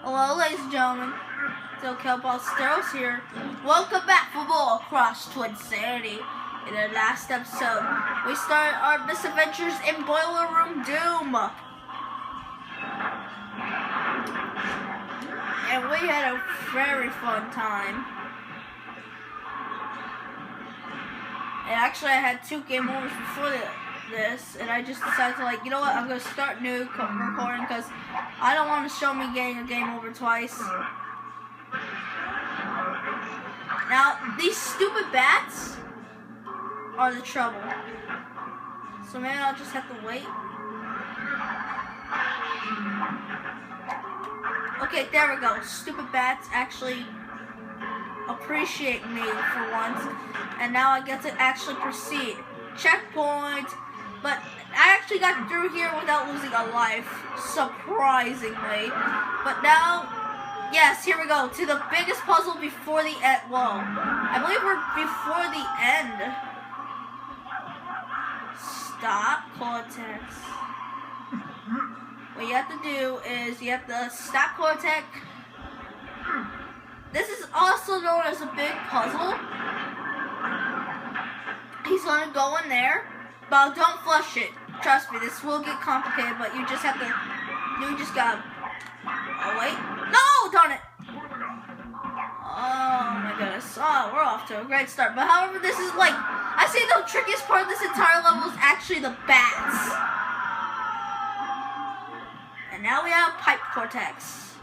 Hello, ladies and gentlemen. Still Steros here. Welcome back for more across Twinsanity. In the last episode, we started our misadventures in Boiler Room Doom. And we had a very fun time. And actually, I had 2 game overs before this, and I just decided to, you know what, I'm going to start new recording because I don't want to show me getting a game over twice. Now, these stupid bats are the trouble. So maybe I'll just have to wait. Okay, there we go. Stupid bats actually appreciate me for once. And now I get to actually proceed. Checkpoint. But I actually got through here without losing a life, surprisingly. But now, yes, here we go, to the biggest puzzle before the end. Whoa, I believe we're before the end. Stop cortex. What you have to do is you have to stop cortex. This is also known as a big puzzle. He's gonna go in there. But don't flush it. Trust me, this will get complicated, but you just have to, you just gotta, oh wait, no, darn it. Oh my goodness, oh, we're off to a great start. But however, this is I say the trickiest part of this entire level is actually the bats. And now we have pipe cortex.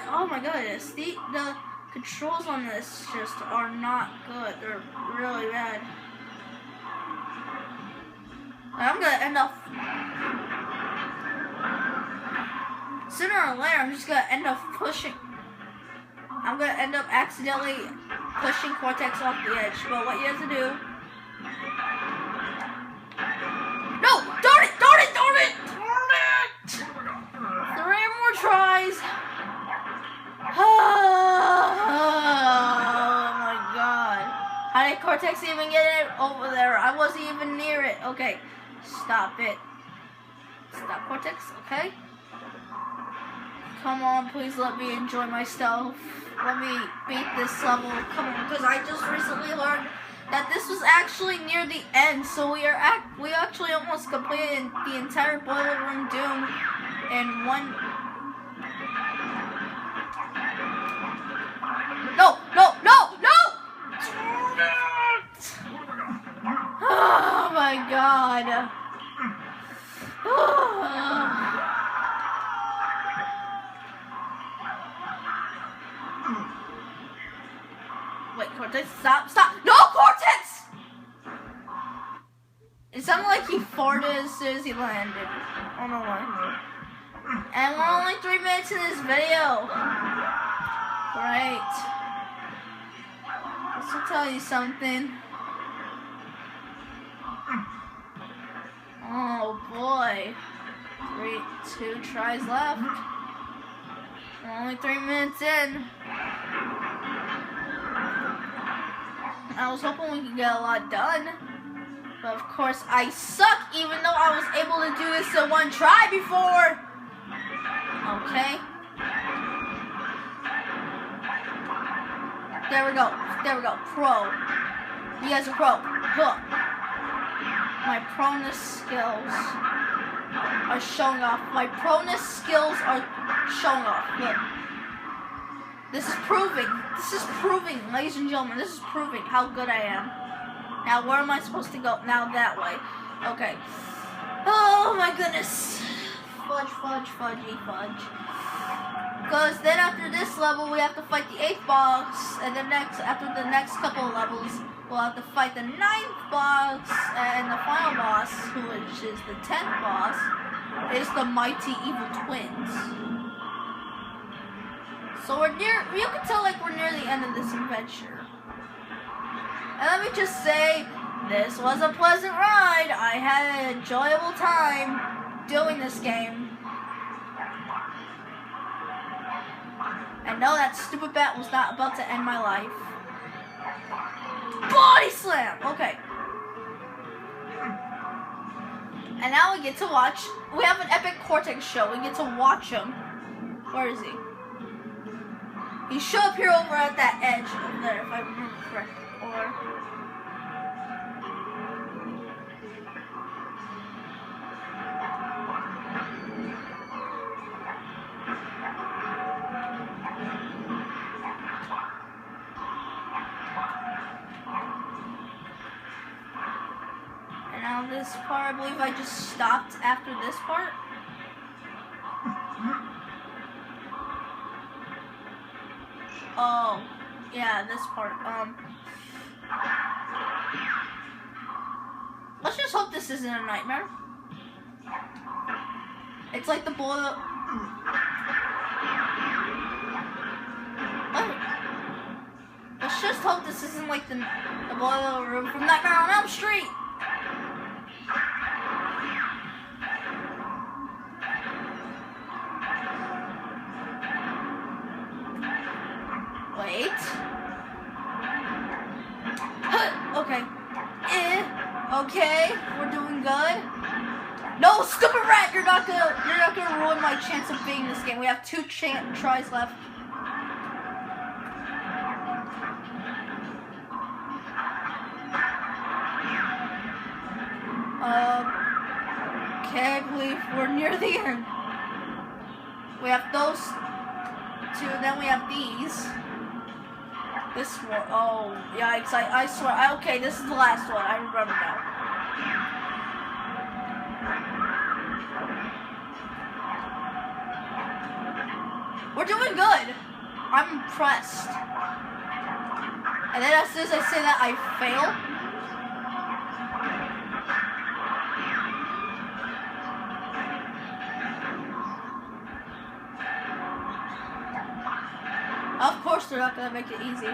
Oh my goodness, the controls on this just are not good. They're really bad. I'm gonna end up sooner or later. I'm just gonna end up pushing. I'm gonna end up accidentally pushing Cortex off the edge. But what you have to do? No! Darn it! Darn it! Darn it! Darn it! 3 more tries. Oh my god. How did Cortex even get it over there? I wasn't even near it. Okay. Stop it. Stop, Cortex. Okay. Come on, please let me enjoy myself. Let me beat this level. Come on, because I just recently learned that this was actually near the end. So we actually almost completed the entire Boiler Room Doom in one. No, no, no, no! Oh my god. Wait, Cortex, stop, stop! No, Cortex! It sounded like he farted as soon as he landed. I don't know why. And we're only 3 minutes in this video. Right. This will tell you something. Oh boy. 2 tries left. We're only 3 minutes in. I was hoping we could get a lot done. But of course I suck, even though I was able to do this in 1 try before. Okay. There we go. There we go. Pro. You guys are pro. Look. My proness skills are showing off. My proness skills are showing off. Look. This is proving. This is proving, ladies and gentlemen. This is proving how good I am. Now, where am I supposed to go? Now that way. Okay. Oh my goodness. Fudge, fudge, fudgy, fudge. Because then after this level, we have to fight the 8th boss, and then after the next couple of levels, we'll have to fight the 9th boss, and the final boss, which is the 10th boss, is the mighty evil twins. So we're near, you can tell we're near the end of this adventure. And let me just say, this was a pleasant ride. I had an enjoyable time doing this game. And no, that stupid bat was not about to end my life. Body slam! Okay. And now we get to watch. We have an epic Cortex show. We get to watch him. Where is he? He should appear over at that edge over there, if I remember correctly. Or now this part, I believe I just stopped after this part. Oh, yeah, this part. Let's just hope this isn't a nightmare. It's like the boiler. Let's just hope this isn't like the boiler room from Nightmare on Elm Street. Wait. Okay. Okay, we're doing good. No, stupid rat! You're not gonna ruin my chance of beating this game. We have 2 tries left. Okay, I believe we're near the end. We have those 2, then we have these. This one, oh, yikes, I swear, okay, this is the last one, I remember now. We're doing good. I'm impressed. And then as soon as I say that, I fail. Of course they're not gonna make it easy.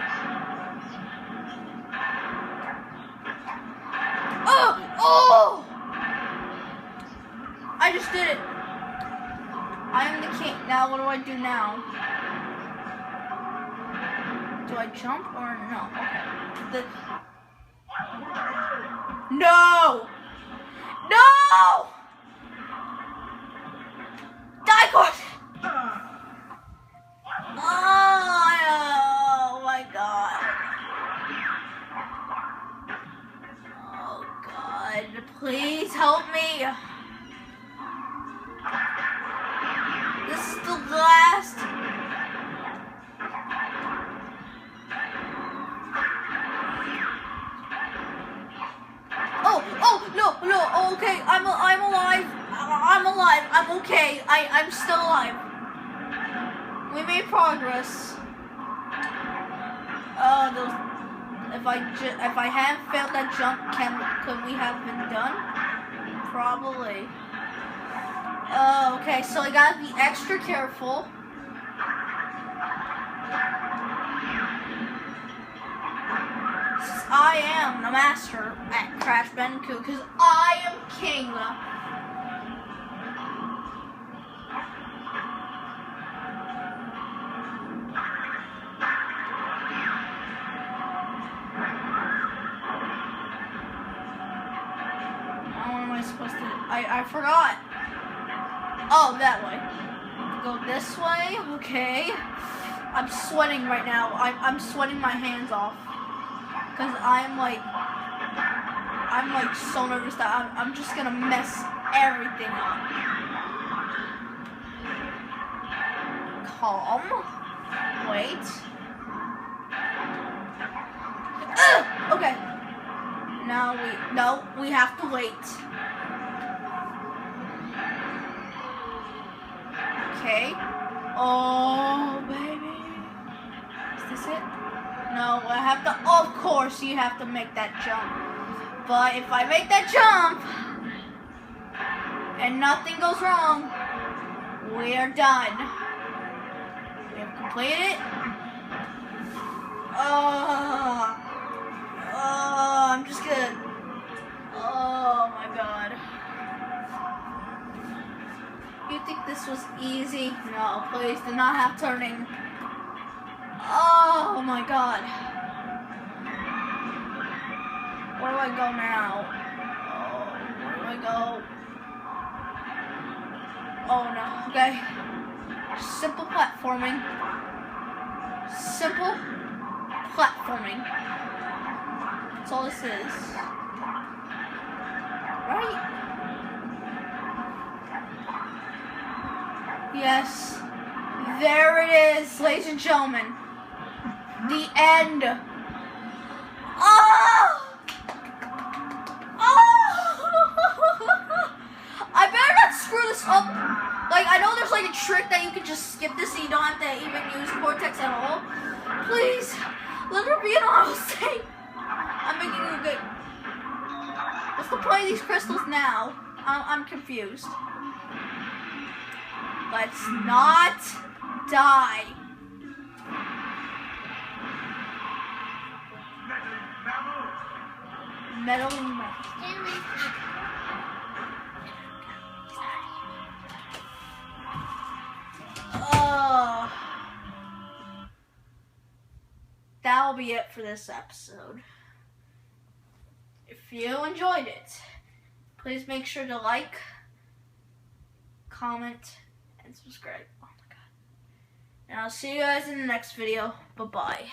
Oh! I just did it. I am the king. Now what do I do now? Do I jump or no? Okay. No! No! Die course! Oh my god. Oh god, please help me. This is the last. No, okay, I'm alive. I'm alive. I'm okay. I'm still alive. We made progress. If I hadn't failed that jump, could we have been done? Probably. Okay, so I gotta be extra careful. I am the master at Crash Bandicoot because I am king. I forgot. Oh, that way. Go this way. Okay. I'm sweating right now. I'm sweating my hands off because I'm like so nervous that I'm just gonna mess everything up. Calm. Wait. Okay. Now we have to wait. Okay. Oh, baby. Is this it? No, I have to. Of course, you have to make that jump. But if I make that jump and nothing goes wrong, we are done. We have completed it. I'm just gonna. Oh my god. You think this was easy? No, please do not have turning. Oh my god. Where do I go now? Oh, where do I go? Oh no, okay. Simple platforming. Simple platforming. That's all this is. Right? Yes. There it is, ladies and gentlemen. The end. Oh! Oh! I better not screw this up. Like, I know there's like a trick that you can just skip this and you don't have to even use Cortex at all. Please, let her be an auto save. I'm making you good. What's the point of these crystals now? I'm confused. Let's not die. Meddling that'll be it for this episode. If you enjoyed it, please make sure to like, comment, and subscribe. Oh my god. And I'll see you guys in the next video. Bye-bye.